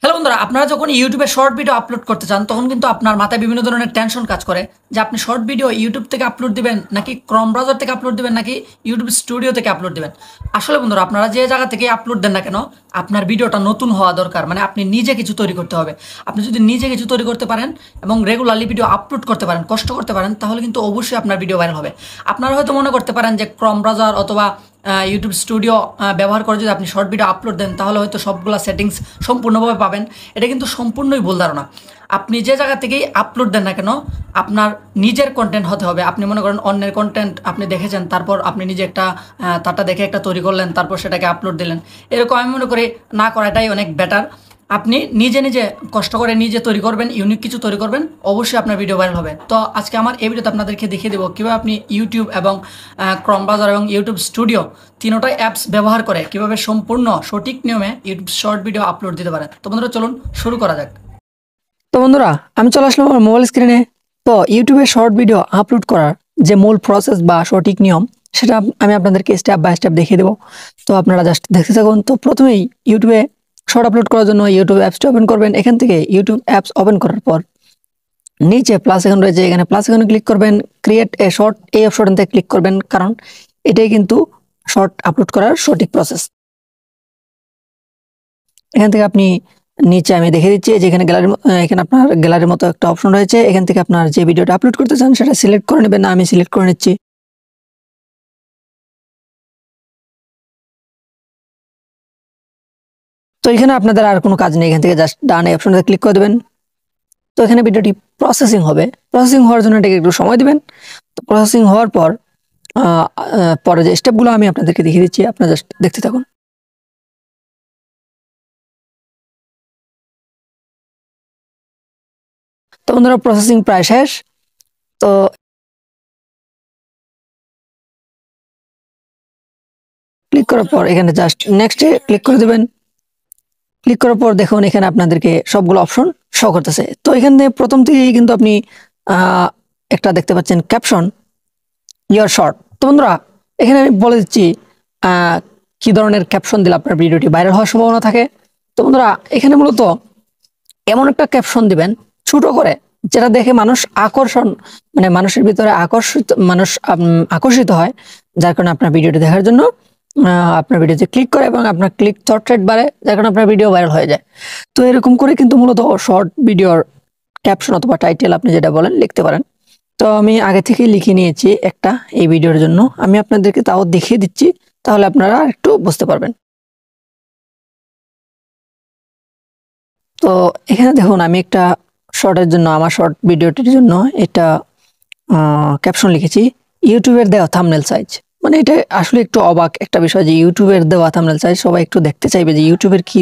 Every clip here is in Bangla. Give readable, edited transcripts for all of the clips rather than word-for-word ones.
হ্যালো বন্ধুরা, আপনারা যখন ইউটিউবে শর্ট ভিডিও আপলোড করতে চান তখন কিন্তু আপনার মাথায় বিভিন্ন ধরনের টেনশন কাজ করে যে আপনি শর্ট ভিডিও ইউটিউব থেকে আপলোড দিবেন নাকি ক্রোম ব্রাউজার থেকে আপলোড দিবেন নাকি ইউটিউব স্টুডিও থেকে আপলোড দিবেন। আসলে বন্ধুরা, আপনারা যে জায়গা থেকে আপলোড দেন না কেন, আপনার ভিডিওটা নতুন হওয়া দরকার। মানে আপনি নিজে কিছু তৈরি করতে হবে। আপনি যদি নিজে কিছু তৈরি করতে পারেন এবং রেগুলারলি ভিডিও আপলোড করতে পারেন, কষ্ট করতে পারেন, তাহলে কিন্তু অবশ্যই আপনার ভিডিও ভাইরাল হবে। আপনারা হয়তো মনে করতে পারেন যে ক্রোম ব্রাউজার অথবা ইউটিউব স্টুডিও ব্যবহার করে যদি আপনি শর্ট ভিডিও আপলোড দেন তাহলে হয়তো সবগুলো সেটিংস সম্পূর্ণভাবে পাবেন। এটা কিন্তু সম্পূর্ণই ভুল ধারণা। আপনি যে জায়গা থেকেই আপলোড দেন না কেন, আপনার নিজের কন্টেন্ট হতে হবে। আপনি মনে করেন অন্যের কন্টেন্ট আপনি দেখেছেন, তারপর আপনি নিজে একটা তারটা দেখে একটা তৈরি করলেন, তারপর সেটাকে আপলোড দিলেন। এরকম আমি মনে করি না করাটাই অনেক বেটার। আপনি নিজে নিজে কষ্ট করে নিজে তৈরি করবেন, ইউনিক কিছু তৈরি করবেন, অবশ্যই আপনার ভিডিও ভাইরাল হবে। তো আজকে আমার এই ভিডিওতে আপনাদেরকে দেখিয়ে দেবো কীভাবে আপনি ইউটিউব এবং ক্রোম ব্রাউজার এবং ইউটিউব স্টুডিও তিনোটাই অ্যাপস ব্যবহার করে কীভাবে সম্পূর্ণ সঠিক নিয়মে ইউটিউব শর্ট ভিডিও আপলোড দিতে পারেন। তো বন্ধুরা, চলুন শুরু করা যাক। তো বন্ধুরা, আমি চলে আসলাম আমার মোবাইল স্ক্রিনে। তো ইউটিউবে শর্ট ভিডিও আপলোড করার যে মূল প্রসেস বা সঠিক নিয়ম, সেটা আমি আপনাদেরকে স্টেপ বাই স্টেপ দেখিয়ে দেবো। তো আপনারা জাস্ট দেখতে থাকুন। তো প্রথমেই ইউটিউবে শর্ট আপলোড করার জন্য ইউটিউব অ্যাপসটা ওপেন করবেন। এখান থেকে ইউটিউব অ্যাপস ওপেন করার পর নিচে প্লাস আইকন রয়েছে, এখানে প্লাস আইকনে ক্লিক করবেন। ক্রিয়েট এ শর্ট, এই অপশনটাতে ক্লিক করবেন, কারণ এটাই কিন্তু শর্ট আপলোড করার সঠিক প্রসেস। এখান থেকে আপনি নিচে আমি দেখে দিচ্ছি যেখানে গ্যালারি, এখানে আপনার গ্যালারির মতো একটা অপশন রয়েছে। এখান থেকে আপনার যে ভিডিওটা আপলোড করতে চান সেটা সিলেক্ট করে নেবেন। আমি সিলেক্ট করে নিচ্ছি। তো এখানে আপনাদের আর কোনো কাজ নেই, এখান থেকে জাস্ট ডান এই অপশনটা ক্লিক করে দেবেন। তো এখানে ভিডিওটি প্রসেসিং হবে। প্রসেসিং হওয়ার জন্য এটাকে একটু সময় দিবেন। তো প্রসেসিং হওয়ার পর পরে যে স্টেপগুলো আমি আপনাদেরকে দেখিয়ে দিচ্ছি, আপনারা জাস্ট দেখতে থাকুন। তো বন্ধুরা, প্রসেসিং প্রায় শেষ। তো ক্লিক করার পর এখানে জাস্ট নেক্সটে ক্লিক করে দেবেন। ক্লিক করার পর দেখুন এখানে আপনাদেরকে সবগুলো অপশন শো করতেছে। তো এখানে প্রথম থেকেই কিন্তু আপনি আহ, একটা দেখতে পাচ্ছেন ক্যাপশন ইয়ার শর্ট। তো বন্ধুরা, এখানে আমি বলে দিচ্ছি আহ, কি ধরনের ক্যাপশন দিলে আপনার ভিডিওটি ভাইরাল হওয়ার সম্ভাবনা থাকে। তো বন্ধুরা, এখানে মূলত এমন একটা ক্যাপশন দিবেন ছোট করে, যেটা দেখে মানুষ আকর্ষণ, মানে মানুষের ভিতরে মানুষ আকর্ষিত হয়, যার কারণে আপনার ভিডিওটি দেখার জন্য আপনার ভিডিওতে ক্লিক করে এবং আপনার ক্লিক থ্রট রেট বাড়ে, যার কারণে আপনার ভিডিও ভাইরাল হয়ে যায়। তো এরকম করে কিন্তু মূলত শর্ট ভিডিওর ক্যাপশন অথবা টাইটেল আপনি যেটা বলেন লিখতে পারেন। তো আমি আগে থেকেই লিখে নিয়েছি একটা এই ভিডিওর জন্য, আমি আপনাদেরকে তাও দেখিয়ে দিচ্ছি, তাহলে আপনারা একটু বুঝতে পারবেন। তো এখানে দেখুন আমি একটা শর্টের জন্য, আমার শর্ট ভিডিওটির জন্য এটা ক্যাপশন লিখেছি, ইউটিউবের দেওয়া থাম্বনেল সাইজ। মানে এটা আসলে একটু অবাক একটা বিষয় যে ইউটিউবের দেওয়া থাম্বনেল সাইজ, সবাই একটু দেখতে চাইবে যে ইউটিউবের কি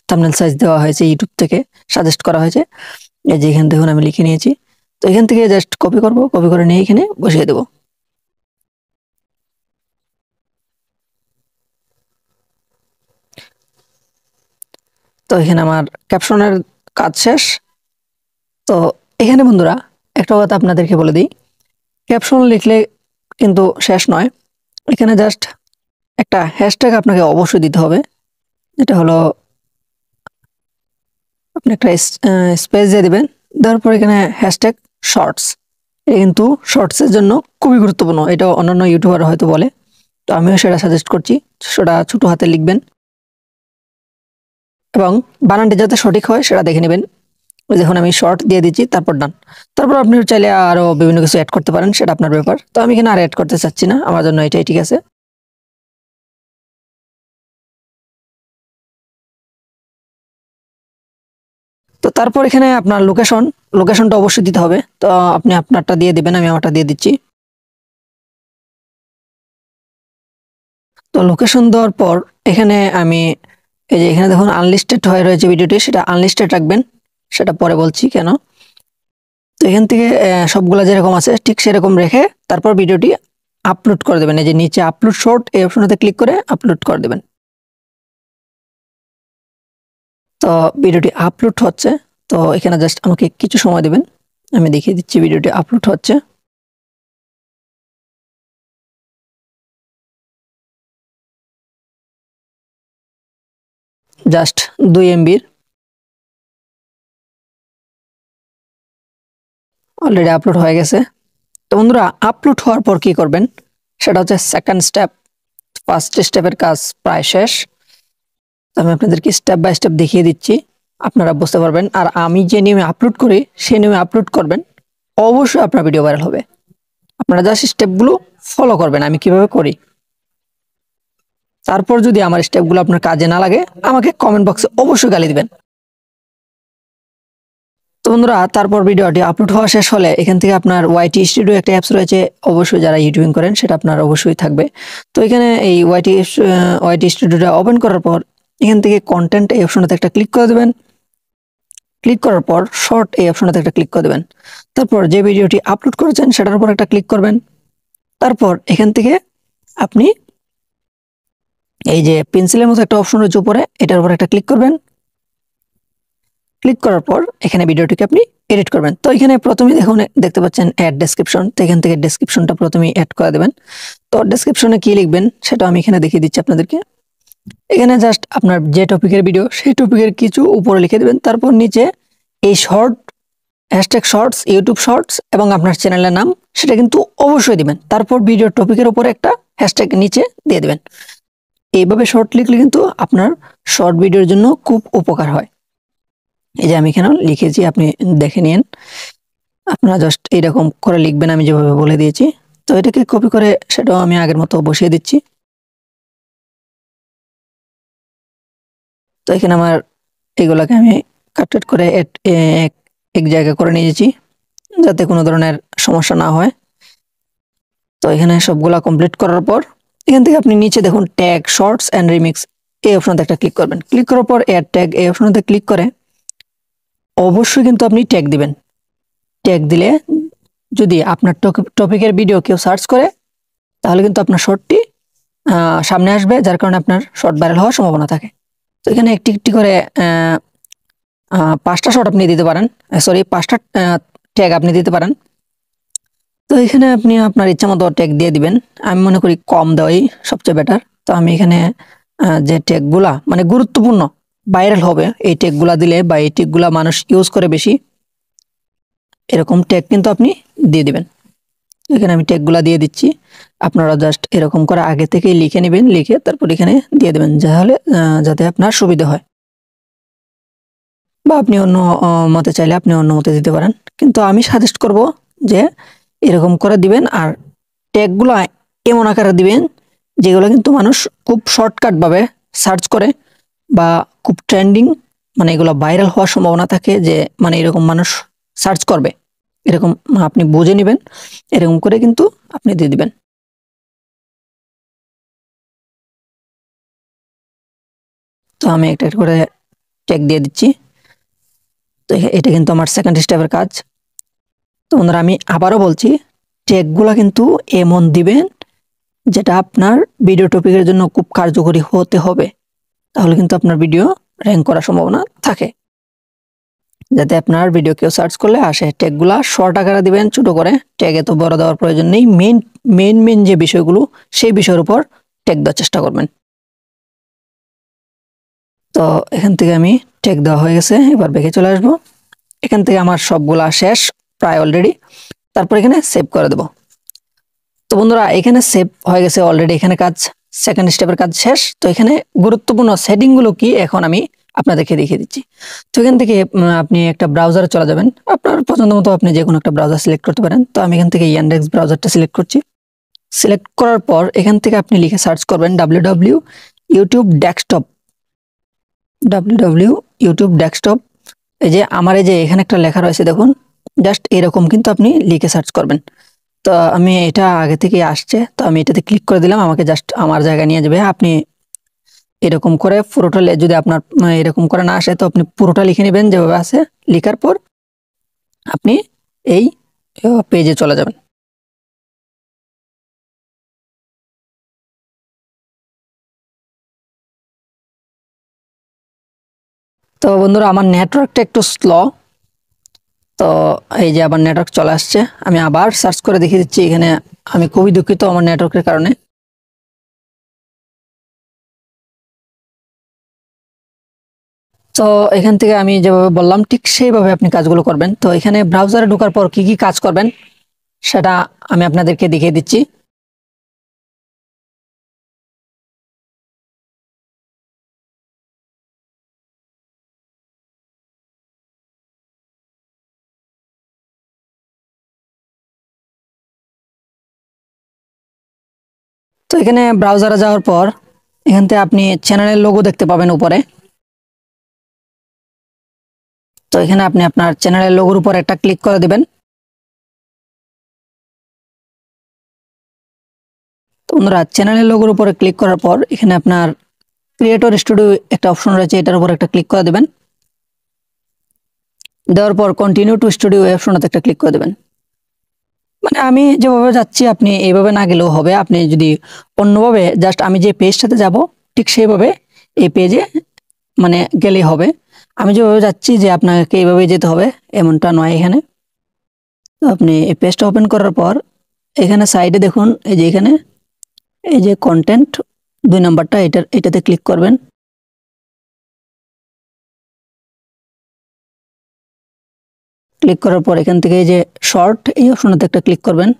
থাম্বনেল সাইজ দেওয়া হয়েছে, ইউটিউব থেকে সাজেস্ট করা হয়েছে। এই যে এখানে দেখুন আমি লিখে নিয়েছি। তো এখান থেকে জাস্ট কপি করব, কপি করে নিয়ে এখানে বসিয়ে দেবো। তো এখানে আমার ক্যাপশনের কাজ শেষ। তো এখানে বন্ধুরা একটা কথা আপনাদেরকে বলে দিই, ক্যাপশন লিখলে কিন্তু শেষ নয়। এখানে জাস্ট একটা হ্যাশট্যাগ আপনাকে অবশ্যই দিতে হবে, যেটা হলো আপনি একটা স্পেস দিয়ে দিবেন। দেওয়ার পর এখানে হ্যাশট্যাগ শর্টস। এটা কিন্তু শর্টসের জন্য খুবই গুরুত্বপূর্ণ, এটা অন্যান্য ইউটিউবার হয়তো বলে, তো আমিও সেটা সাজেস্ট করছি। সেটা ছোট হাতে লিখবেন এবং বানানটি যাতে সঠিক হয় সেটা দেখে নেবেন। ওই দেখুন আমি শর্ট দিয়ে দিচ্ছি, তারপর ডান। তারপর আপনি চাইলে আরো বিভিন্ন কিছু অ্যাড করতে পারেন, সেটা আপনার ব্যাপার। তো আমি এখানে আর অ্যাড করতে চাচ্ছি না, আমার জন্য এটাই ঠিক আছে। তো তারপর এখানে আপনার লোকেশনটা অবশ্যই দিতে হবে। তো আপনি আপনারটা দিয়ে দিবেন, আমি আমারটা দিয়ে দিচ্ছি। তো লোকেশন দেওয়ার পর এখানে আমি এই যে এখানে দেখুন আনলিস্টেড হয়ে রয়েছে ভিডিওটি, সেটা আনলিস্টেড রাখবেন, সেটা পরে বলছি কেন। তো এখান থেকে সবগুলা যেরকম আছে ঠিক সেরকম রেখে তারপর ভিডিওটি আপলোড করে দেবেন। এই যে নিচে আপলোড শর্ট এই অপশনটাতে ক্লিক করে আপলোড করে দেবেন। তো ভিডিওটি আপলোড হচ্ছে। তো এখানে জাস্ট আমাকে কিছু সময় দেবেন, আমি দেখিয়ে দিচ্ছি ভিডিওটি আপলোড হচ্ছে। Just 2 MB। অলরেডি আপলোড হয়ে গেছে। তো বন্ধুরা আপলোড হওয়ার পর কি করবেন সেটা হচ্ছে সেকেন্ড স্টেপ। ফার্স্ট স্টেপের কাজ প্রায় শেষ। তো আমি আপনাদেরকে স্টেপ বাই স্টেপ দেখিয়ে দিচ্ছি, আপনারা বুঝতে পারবেন। আর আমি যে নিয়মে আপলোড করি সেই নিয়মে আপলোড করবেন, অবশ্যই আপনার ভিডিও ভাইরাল হবে। আপনারা জাস্ট স্টেপগুলো ফলো করবেন আমি কিভাবে করি। তারপর যদি আমার স্টেপগুলো আপনার কাজে না লাগে আমাকে কমেন্ট বক্সে অবশ্যই গালি দিবেন। তো বন্ধুরা তারপর ভিডিওটি আপলোড হওয়া শেষ হলে এখান থেকে আপনার ওয়াইটি স্টুডিও একটা অ্যাপস রয়েছে, অবশ্যই যারা ইউটিউবিং করেন সেটা আপনার অবশ্যই থাকবে। তো এখানে এই ওয়াইটি স্টুডিওটা ওপেন করার পর এখান থেকে কন্টেন্ট এই অপশনটাতে একটা ক্লিক করে দেবেন। ক্লিক করার পর শর্ট এই অপশনটাতে একটা ক্লিক করে দেবেন। তারপর যে ভিডিওটি আপলোড করেছেন সেটার উপর একটা ক্লিক করবেন। তারপর এখান থেকে আপনি এই যে পেন্সিলের মতো একটা অপশন রয়েছে উপরে, এটার উপর একটা ক্লিক করবেন। ক্লিক করার পর এখানে ভিডিওটিকে আপনি এডিট করবেন। তো এখানে প্রথমে দেখতে পাচ্ছেন অ্যাড ডেসক্রিপশন। তো এখান থেকে ডেসক্রিপশনটা প্রথমে অ্যাড করে দেবেন। তো ডেসক্রিপশনে কি লিখবেন সেটা আমি এখানে দেখিয়ে দিচ্ছি আপনাদেরকে। এখানে জাস্ট আপনার যে টপিকের ভিডিও সেই টপিকের কিছু উপরে লিখে দেবেন। তারপর নিচে এই হ্যাশট্যাগ শর্টস, ইউটিউব শর্টস এবং আপনার চ্যানেলের নাম সেটা কিন্তু অবশ্যই দিবেন। তারপর ভিডিও টপিকের উপরে একটা হ্যাশট্যাগ নিচে দিয়ে দিবেন। এইভাবে শর্ট লিখলে কিন্তু আপনার শর্ট ভিডিওর জন্য খুব উপকার হয়। এই যে আমি এখানে লিখেছি, আপনি দেখে নিন। আপনারা জাস্ট এইরকম করে লিখবেন আমি যেভাবে বলে দিয়েছি। তো এটাকে কপি করে সেটাও আমি আগের মতো বসিয়ে দিচ্ছি। তো এখানে আমার এগুলাকে আমি কাট করে এক জায়গা করে নিয়েছি যাতে কোনো ধরনের সমস্যা না হয়। তো এখানে সবগুলা কমপ্লিট করার পর এখান থেকে আপনি নিচে দেখুন ট্যাগ শর্টস অ্যান্ড রিমিক্স এই অপশনতে একটা ক্লিক করবেন। ক্লিক করার পর অ্যাড ট্যাগ এই অপশনতে ক্লিক করে অবশ্যই কিন্তু আপনি ট্যাগ দিবেন। ট্যাগ দিলে যদি আপনার টপিকের ভিডিও কেউ সার্চ করে তাহলে কিন্তু আপনার শর্টটি সামনে আসবে, যার কারণে আপনার শর্ট ভাইরাল হওয়ার সম্ভাবনা থাকে। তো এখানে একটি একটি করে 5টা শর্ট আপনি দিতে পারেন, সরি 5টা ট্যাগ আপনি দিতে পারেন। তো এখানে আপনি আপনার ইচ্ছা মতো ট্যাগ দিয়ে দিবেন। আমি মনে করি কম দেওয়াই সবচেয়ে বেটার। তো আমি এখানে যে ট্যাগগুলা মানে গুরুত্বপূর্ণ ভাইরাল হবে এই ট্যাগগুলা দিলে বা এই ট্যাগগুলা মানুষ ইউজ করে বেশি, এরকম ট্যাগ কিন্তু আপনি দিয়ে দিবেন। এখানে আমি ট্যাগগুলা দিয়ে দিচ্ছি। আপনারা জাস্ট এরকম করে আগে থেকেই লিখে নেবেন, লিখে তারপর এখানে দিয়ে দেবেন তাহলে যাতে আপনার সুবিধা হয়। বা আপনি অন্য মতে চাইলে আপনি অন্য মতে দিতে পারেন, কিন্তু আমি সাজেস্ট করব যে এরকম করে দিবেন। আর ট্যাগগুলো এমন আকারে দিবেন যেগুলো কিন্তু মানুষ খুব শর্টকাট ভাবে সার্চ করে বা খুব ট্রেন্ডিং, মানে এগুলো ভাইরাল হওয়ার সম্ভাবনা থাকে, যে মানে এরকম মানুষ সার্চ করবে, এরকম আপনি বুঝে নেবেন। এরকম করে কিন্তু আপনি দিয়ে দিবেন। তো আমি একটা একটা করে ট্যাগ দিয়ে দিচ্ছি। তো এটা কিন্তু আমার সেকেন্ড স্টেপের কাজ। তো বন্ধুরা আমি আবারও বলছি, ট্যাগগুলো কিন্তু এমন দিবেন যেটা আপনার ভিডিও টপিকের জন্য খুব কার্যকরী হতে হবে, তাহলে কিন্তু আপনার ভিডিও র্যাঙ্ক করার সম্ভাবনা থাকে, যাতে আপনার ভিডিও কেউ সার্চ করলে আসে। ট্যাগগুলা শর্ট আকারে দিবেন, ছোট করে। ট্যাগ এত বড় দেওয়ার প্রয়োজন নেই। মেইন যে বিষয়গুলো সেই বিষয়ের উপর ট্যাগ দেওয়ার চেষ্টা করবেন। তো এখান থেকে আমি ট্যাগ দেওয়া হয়ে গেছে, এবার ব্যাকে চলে আসবো। এখান থেকে আমার সবগুলা শেষ প্রায় অলরেডি। তারপর এখানে সেভ করে দেব। তো বন্ধুরা এখানে সেভ হয়ে গেছে অলরেডি, এখানে কাজ সেকেন্ড স্টেপের কাজ শেষ। তো এখানে গুরুত্বপূর্ণ সেটিং গুলো কি এখন আমি আপনাদেরকে দেখিয়ে দিচ্ছি। তো এখান থেকে আপনি একটা ব্রাউজারে চলে যাবেন, আপনার পছন্দ মতো আপনি যে কোনো একটা ব্রাউজার সিলেক্ট করতে পারেন। তো আমি এখান থেকে ইয়ান্ডেক্স ব্রাউজারটা সিলেক্ট করছি। সিলেক্ট করার পর এখান থেকে আপনি লিখে সার্চ করবেন www YouTube desktop, www YouTube desktop. এই যে আমার এই যে এখানে একটা লেখা রয়েছে দেখুন, জাস্ট এরকম কিন্তু আপনি লিখে সার্চ করবেন। তো আমি এটা আগে থেকে আসছে, তো আমি এটাতে ক্লিক করে দিলাম, আমাকে জাস্ট আমার জায়গায় নিয়ে যাবে। আপনি এরকম করে পুরোটা যদি আপনার এরকম করে না আসে তো আপনি পুরোটা লিখে নেবেন যেভাবে আছে। লেখার পর আপনি এই পেজে চলে যাবেন। তো বন্ধুরা আমার নেটওয়ার্কটা একটু স্লো, তো এই যে আবার নেটওয়ার্ক চলে আসছে। আমি আবার সার্চ করে দেখিয়ে দিচ্ছি। এখানে আমি খুবই দুঃখিত আমার নেটওয়ার্কের কারণে। তো এখান থেকে আমি যেভাবে বললাম ঠিক সেইভাবে আপনি কাজগুলো করবেন। তো এখানে ব্রাউজারে ঢোকার পর কি কি কাজ করবেন সেটা আমি আপনাদেরকে দেখিয়ে দিচ্ছি। তো এখানে ব্রাউজারে যাওয়ার পর এখান থেকে আপনি চ্যানেলের লোগো দেখতে পাবেন উপরে। তো এখানে আপনি আপনার চ্যানেলের লোগোর উপর একটা ক্লিক করে দিবেন। তো বন্ধুরা চ্যানেলের লোগোর উপরে ক্লিক করার পর এখানে আপনার ক্রিয়েটর স্টুডিও একটা অপশন রয়েছে, এটার উপর একটা ক্লিক করে দিবেন। দেওয়ার পর কন্টিনিউ টু স্টুডিও এই অপশনটাতে একটা ক্লিক করে দেবেন। মানে আমি যেভাবে যাচ্ছি আপনি এইভাবে না গেলেও হবে, আপনি যদি অন্যভাবে জাস্ট আমি যে পেজটাতে যাব ঠিক সেইভাবে এই পেজে মানে গেলেই হবে। আমি যেভাবে যাচ্ছি যে আপনাকে এইভাবে যেতে হবে এমনটা নয়। এখানে তো আপনি এই পেজটা ওপেন করার পর এখানে সাইডে দেখুন এই যে কন্টেন্ট 2 নাম্বারটা এটাতে ক্লিক করবেন। ক্লিক করার পর এখান থেকে এই যে শর্ট এই অপশনটাতে একটা ক্লিক করবেন।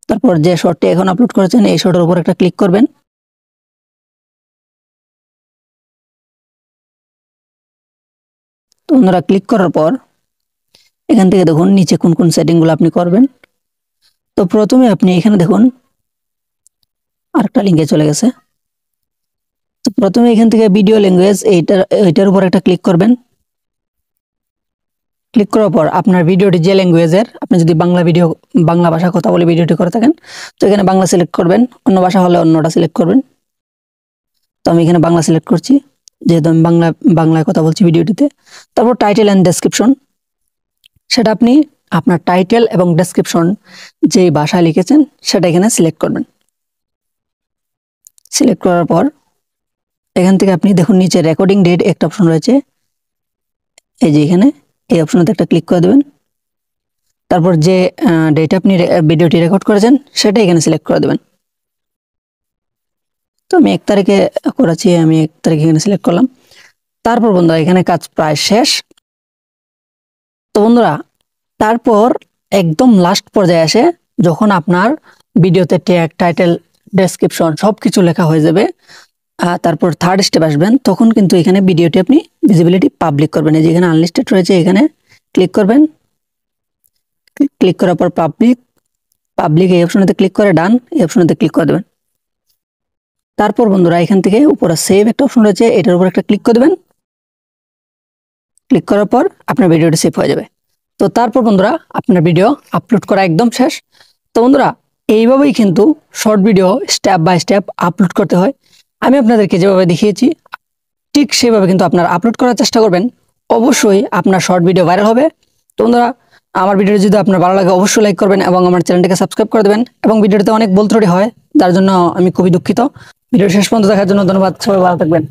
তারপর যে শর্টটি এখন আপলোড করেছেন এই শর্টের উপর একটা ক্লিক করবেন। তো ওনারা ক্লিক করার পর এখান থেকে দেখুন নিচে কোন কোন সেটিংগুলো আপনি করবেন। তো প্রথমে আপনি এখানে দেখুন আরেকটা লিঙ্কে চলে গেছে। তো প্রথমে এখান থেকে ভিডিও ল্যাঙ্গুয়েজ এইটার উপর একটা ক্লিক করবেন। ক্লিক করার পর আপনার ভিডিওটি যে ল্যাঙ্গুয়েজের, আপনি যদি বাংলা ভাষা কথা বলে ভিডিওটি করে থাকেন তো এখানে বাংলা সিলেক্ট করবেন, অন্য ভাষা হলে অন্যটা সিলেক্ট করবেন। তো আমি এখানে বাংলা সিলেক্ট করছি যেহেতু আমি বাংলায় কথা বলছি ভিডিওটিতে। তারপর টাইটেল অ্যান্ড ডেসক্রিপশন, সেটা আপনি আপনার টাইটেল এবং ডেসক্রিপশন যে ভাষায় লিখেছেন সেটা এখানে সিলেক্ট করবেন। সিলেক্ট করার পর এখান থেকে আপনি দেখুন নিচে রেকর্ডিং ডেট একটা অপশন রয়েছে, এই যে এখানে এই অপশনটাতে একটা ক্লিক করে দেবেন। তারপর যে ডেট আপনি ভিডিওটি রেকর্ড করেছেন সেটা এখানে সিলেক্ট করে দেবেন। তো আমি 1 তারিখে করেছি, আমি 1 তারিখ এখানে সিলেক্ট করলাম। তারপর বন্ধুরা এখানে কাজ প্রায় শেষ। তো বন্ধুরা তারপর একদম লাস্ট পর্যায়ে আসে যখন আপনার ভিডিওতে ট্যাগ, টাইটেল, ডেসক্রিপশন সবকিছু লেখা হয়ে যাবে, তারপর থার্ড স্টেপ আসবেন, তখন কিন্তু এখানে ভিডিওটি আপনি ভিজিবিলিটি পাবলিক করবেন। এই যে এখানে আনলিস্টেড রয়েছে এখানে ক্লিক করবেন। ক্লিক করার পর পাবলিক এই অপশনেতে ক্লিক করে ডান এই অপশনেতে ক্লিক করে দেবেন। তারপর বন্ধুরা এখান থেকে উপরে সেভ একটা অপশন রয়েছে, এটার উপর একটা ক্লিক করে দেবেন। ক্লিক করার পর আপনার ভিডিওটি সেভ হয়ে যাবে। তো তারপর বন্ধুরা আপনার ভিডিও আপলোড করা একদম শেষ। তো বন্ধুরা এইভাবেই কিন্তু short video step by step upload করতে হয়। আমি আপনাদেরকে যেভাবে দেখিয়েছি ঠিক সেভাবে কিন্তু আপনারা আপলোড করার চেষ্টা করবেন, অবশ্যই আপনার শর্ট ভিডিও ভাইরাল হবে। তো বন্ধুরা আমার ভিডিওটি যদি আপনার ভালো লাগে অবশ্যই লাইক করবেন এবং আমার চ্যানেলটিকে সাবস্ক্রাইব করে দেবেন। এবং ভিডিওটিতে অনেক ভুল ত্রুটি হয় যার জন্য আমি খুবই দুঃখিত। ভিডিও শেষ পর্যন্ত দেখার জন্য ধন্যবাদ, সবাই ভালো থাকবেন।